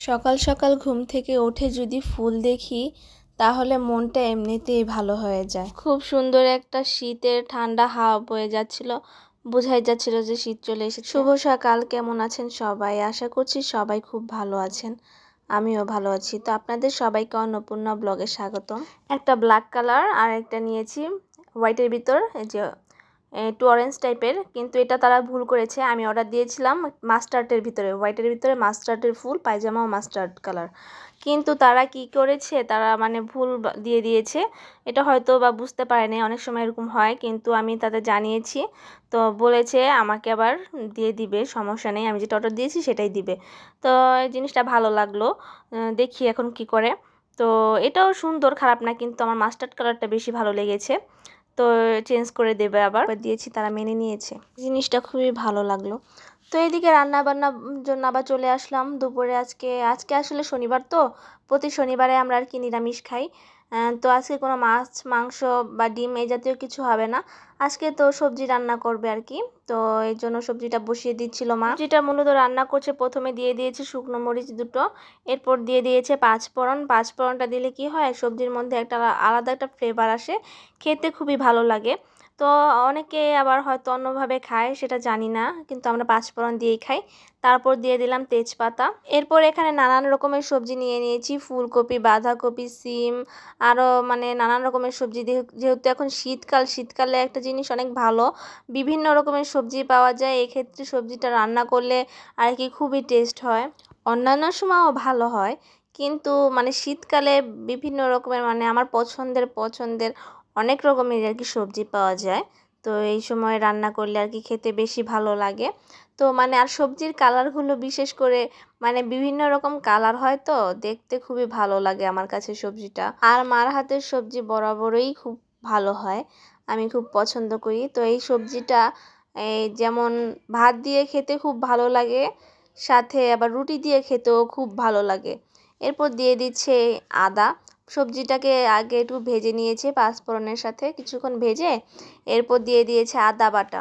সকাল সকাল ঘুম থেকে উঠে যদি ফুল দেখি তাহলে মনটা এমনিতেই ভালো হয়ে যায়। খুব সুন্দর একটা শীতের ঠান্ডা হাওয়া বয়ে যাচ্ছিল, বোঝাই যাচ্ছিল যে শীত চলে এসেছে। শুভ সকাল, কেমন আছেন সবাই? আশা করছি সবাই খুব ভালো আছেন, আমিও ভালো আছি। তো আপনাদের সবাইকে অন্নপূর্ণা ব্লগে স্বাগতম। একটা ব্ল্যাক কালার আর একটা নিয়েছি হোয়াইটের ভিতর, এই যে একটু অরেঞ্জ টাইপের, কিন্তু এটা তারা ভুল করেছে। আমি অর্ডার দিয়েছিলাম মাস্টার্ডের ভিতরে, হোয়াইটের ভিতরে মাস্টার্ডের ফুল, পায়জামাও মাস্টার্ড কালার, কিন্তু তারা কি করেছে, তারা মানে ভুল দিয়ে দিয়েছে। এটা হয়তো বা বুঝতে পারেনি, অনেক সময় এরকম হয়, কিন্তু আমি তাদের জানিয়েছি, তো বলেছে আমাকে আবার দিয়ে দিবে, সমস্যা নেই, আমি যেটা অর্ডার দিয়েছি সেটাই দিবে। তো এই জিনিসটা ভালো লাগলো, দেখি এখন কি করে। তো এটাও সুন্দর, খারাপ না, কিন্তু আমার মাস্টার্ড কালারটা বেশি ভালো লেগেছে, তো চেঞ্জ করে দেবে আবার দিয়েছি, তারা মেনে নিয়েছে। জিনিসটা খুবই ভালো লাগলো। তো এইদিকে রান্না বান্নার জন্য আবার চলে আসলাম দুপুরে। আজকে আসলে শনিবার, তো প্রতি শনিবারে আমরা আর কি নিরামিষ খাই। তো আজকে কোনো মাছ মাংস বা ডিম এই জাতীয় কিছু হবে না। আজকে তো সবজি রান্না করবে আর কি, তো এই জন্য সবজিটা বসিয়ে দিচ্ছিল মা। যেটা মূলত রান্না করছে, প্রথমে দিয়ে দিয়েছে শুকনো মরিচ দুটো, এরপর দিয়ে দিয়েছে পাঁচফোড়ন। পাঁচফোড়নটা দিলে কি হয়, সবজির মধ্যে একটা আলাদা একটা ফ্লেভার আসে, খেতে খুবই ভালো লাগে। তো অনেকে আবার হয়তো অন্যভাবে খায়, সেটা জানি না, কিন্তু আমরা পাঁচফোড়ন দিয়েই খাই। তারপর দিয়ে দিলাম তেজপাতা। এরপর এখানে নানান রকমের সবজি নিয়ে নিয়েছি, ফুলকপি, বাঁধাকপি, সিম, আরও মানে নানান রকমের সবজি। যেহেতু এখন শীতকালে একটা জিনিস অনেক ভালো, বিভিন্ন রকমের সবজি পাওয়া যায়, এক্ষেত্রে সবজিটা রান্না করলে আর কি খুবই টেস্ট হয়। অন্যান্য সময়ও ভালো হয়, কিন্তু মানে শীতকালে বিভিন্ন রকমের, মানে আমার পছন্দের অনেক রকমের আর কি সবজি পাওয়া যায়। তো এই সময় রান্না করলে আর কি খেতে বেশি ভালো লাগে। তো মানে আর সবজির কালারগুলো বিশেষ করে মানে বিভিন্ন রকম কালার হয়, তো দেখতে খুবই ভালো লাগে আমার কাছে সবজিটা। আর মার হাতের সবজি বরাবরই খুব ভালো হয়, আমি খুব পছন্দ করি। তো এই সবজিটা যেমন ভাত দিয়ে খেতে খুব ভালো লাগে, সাথে আবার রুটি দিয়ে খেতেও খুব ভালো লাগে। এরপর দিয়ে দিচ্ছে আদা। সবজিটাকে আগে একটু ভেজে নিয়েছে পাঁচফোড়নের সাথে, কিছুক্ষণ ভেজে এরপর দিয়ে দিয়েছে আদা বাটা।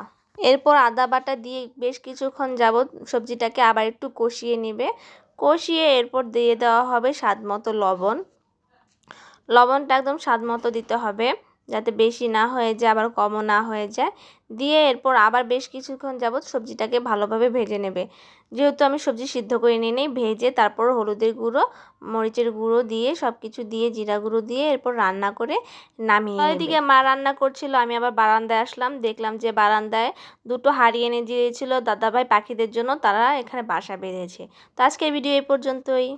এরপর আদা বাটা দিয়ে বেশ কিছুক্ষণ যাবত সবজিটাকে আবার একটু কষিয়ে নেবে। কষিয়ে এরপর দিয়ে দেওয়া হবে স্বাদ মতো লবণ। লবণটা একদম স্বাদ মতো দিতে হবে, যাতে বেশি না হয়ে যায় আবার কমও না হয়ে যায়। দিয়ে এরপর আবার বেশ কিছুক্ষণ যাবত সবজিটাকে ভালোভাবে ভেজে নেবে। যেহেতু আমি সবজি সিদ্ধ করে নিয়ে নেই, ভেজে তারপর হলুদের গুঁড়ো, মরিচের গুঁড়ো দিয়ে সব কিছু দিয়ে, জিরা গুঁড়ো দিয়ে এরপর রান্না করে নামিয়ে নেবে। এদিকে মা রান্না করছিল, আমি আবার বারান্দায় আসলাম, দেখলাম যে বারান্দায় দুটো হাঁড়ি এনে দিয়েছিল দাদাভাই পাখিদের জন্য, তারা এখানে বাসা বেঁধেছে। তো আজকের ভিডিও এই পর্যন্তই।